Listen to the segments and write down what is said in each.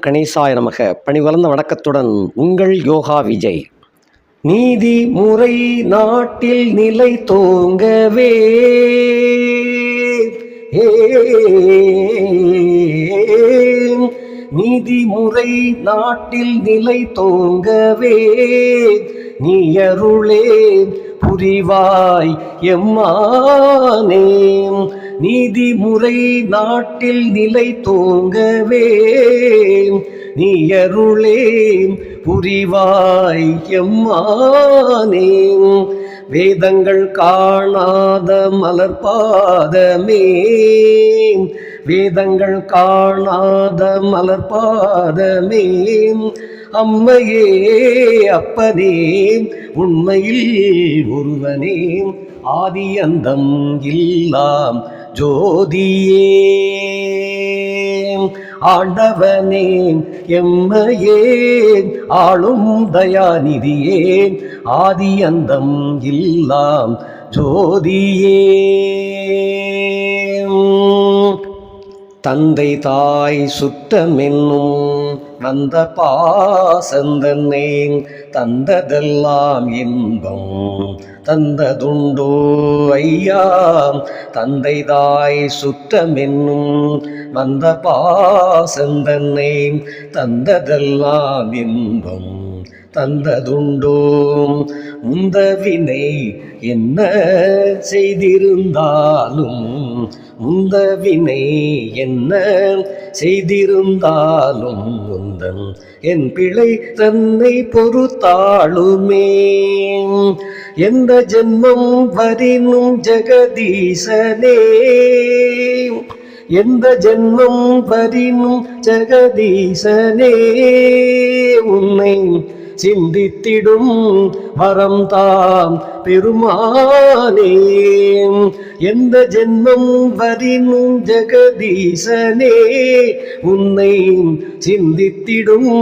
கணேசாய நமக. பணிவளர்ந்த வணக்கத்துடன் உங்கள் யோகா விஜய். நீதி முறை நாட்டில் நிலை தோங்கவே நீதிமுறை நாட்டில் நிலை தோங்கவே நீயருளே புரிவாய் எம்மானே. நீதிமுறை நாட்டில் நிலை தோங்கவே நீயருளே புரிவாய் எம்மானே. வேதங்கள் காணாத மலர்பாதமே, வேதங்கள் காணாத மலர்பாதமே, அம்மையே அப்பனே உண்மையில் ஒருவனே, ஆதி அந்தம் இல்லாம் ஜோதியே. ஆண்டவனே எம்மையே ஆளும் தயாநிதியே, ஆதி அந்தம் இல்லாம் ஜோதியே. தந்தை தாய் சுற்றமென்னும் வந்த பாசந்தன்னை தந்ததெல்லாம் இன்பம் தந்ததுண்டோ ஐயா. தந்தை தாய் சுற்றமென்னும் வந்த பாசந்தன்னை தந்ததெல்லாம் இன்பம் தந்ததுண்டோ. முந்தவினை என்ன செய்திருந்தாலும், முந்தவினை என்ன செய்திருந்தாலும் முந்தன் என் பிழை தன்னை பொறுத்தாளுமே. எந்த ஜென்மம் வரினும் ஜெகதீசனே, எந்த ஜென்மம் வரினும் ஜெகதீசனே, உன்னை சிந்தித்திடும் வரம் தாம் பெருமானே. எந்த ஜென்மம் வரினும் ஜெகதீசனே, உன்னை சிந்தித்திடும்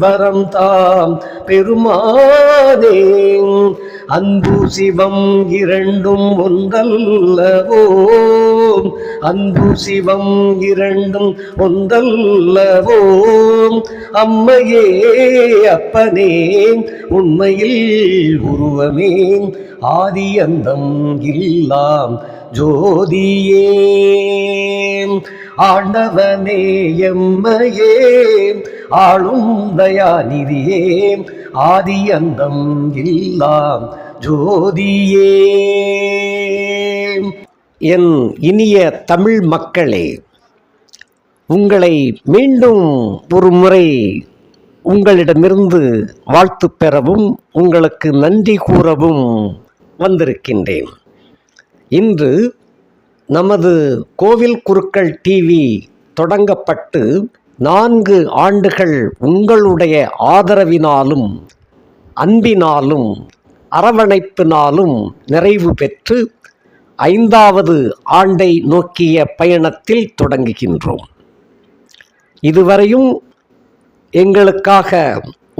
வரம் தாம் பெருமானே. அன்பு சிவம் இரண்டும் ஒன்றல்லவோ, அன்பு சிவம் இரண்டும் ஒன்றல்லவோ, அம்மையே அப்பனே உண்மையில் உருவமே, ஆதி அந்தம் இல்லாம் ஜோதியே. ஆண்டவனே எம்மையே ஆளும் தயாநிதியே, ஆதி அந்தம் இல்லாம் ஜோதியே. என் இனிய தமிழ் மக்களே, உங்களை மீண்டும் ஒரு முறை உங்களிடமிருந்து வாழ்த்து பெறவும் உங்களுக்கு நன்றி கூறவும் வந்திருக்கின்றேன். இன்று நமது கோவில் குருக்கள் டிவி தொடங்கப்பட்டு 4 ஆண்டுகள் உங்களுடைய ஆதரவினாலும் அன்பினாலும் அரவணைப்பினாலும் நிறைவு பெற்று 5வது ஆண்டை நோக்கிய பயணத்தில் தொடங்குகின்றோம். இதுவரையும் எங்களுக்காக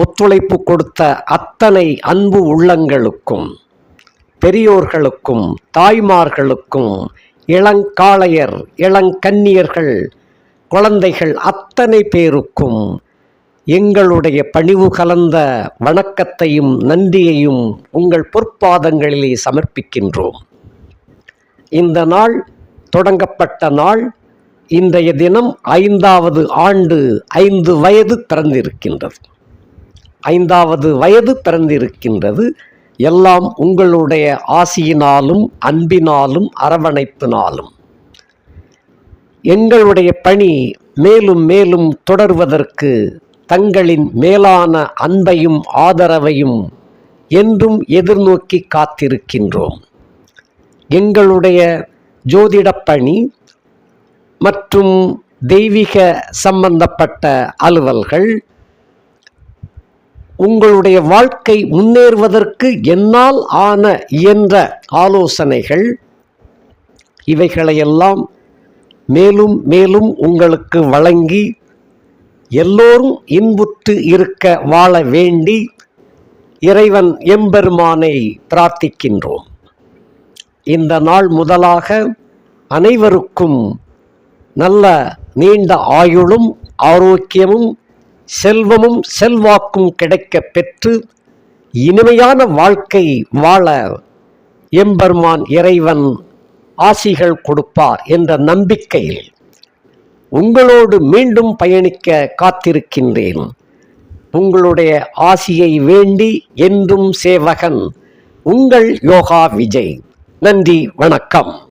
ஒத்துழைப்பு கொடுத்த அத்தனை அன்பு உள்ளங்களுக்கும், பெரியோர்களுக்கும், தாய்மார்களுக்கும், இளங்காளையர், இளங்கன்னியர்கள், குழந்தைகள் அத்தனை பேருக்கும் எங்களுடைய பணிவு கலந்த வணக்கத்தையும் நன்றியையும் உங்கள் பொற்பாதங்களிலே சமர்ப்பிக்கின்றோம். இந்த நாள் தொடங்கப்பட்ட நாள், இன்றைய தினம் 5வது ஆண்டு 5 வயது பிறந்திருக்கின்றது. 5வது வயது பிறந்திருக்கின்றது. எல்லாம் உங்களுடைய ஆசியினாலும் அன்பினாலும் அரவணைப்பினாலும். எங்களுடைய பணி மேலும் மேலும் தொடர்வதற்கு தங்களின் மேலான அன்பையும் ஆதரவையும் என்றும் எதிர்நோக்கி காத்திருக்கின்றோம். எங்களுடைய ஜோதிடப் பணி மற்றும் தெய்வீக சம்பந்தப்பட்ட அலுவல்கள், உங்களுடைய வாழ்க்கை முன்னேறுவதற்கு என்னால் ஆன இயன்ற ஆலோசனைகள், இவைகளையெல்லாம் மேலும் மேலும் உங்களுக்கு வழங்கி எல்லோரும் இன்புற்று இருக்க வாழ வேண்டி இறைவன் எம்பெருமானை பிரார்த்திக்கின்றோம். இந்த நாள் முதலாக அனைவருக்கும் நல்ல நீண்ட ஆயுளும் ஆரோக்கியமும் செல்வமும் செல்வாக்கும் கிடைக்கப் பெற்று இனிமையான வாழ்க்கை வாழ எம்பெருமான் இறைவன் ஆசிகள் கொடுப்பார் என்ற நம்பிக்கையில் உங்களோடு மீண்டும் பயணிக்க காத்திருக்கின்றேன். உங்களுடைய ஆசியை வேண்டி என்றும் சேவகன் உங்கள் யோகா விஜய். நன்றி, வணக்கம்.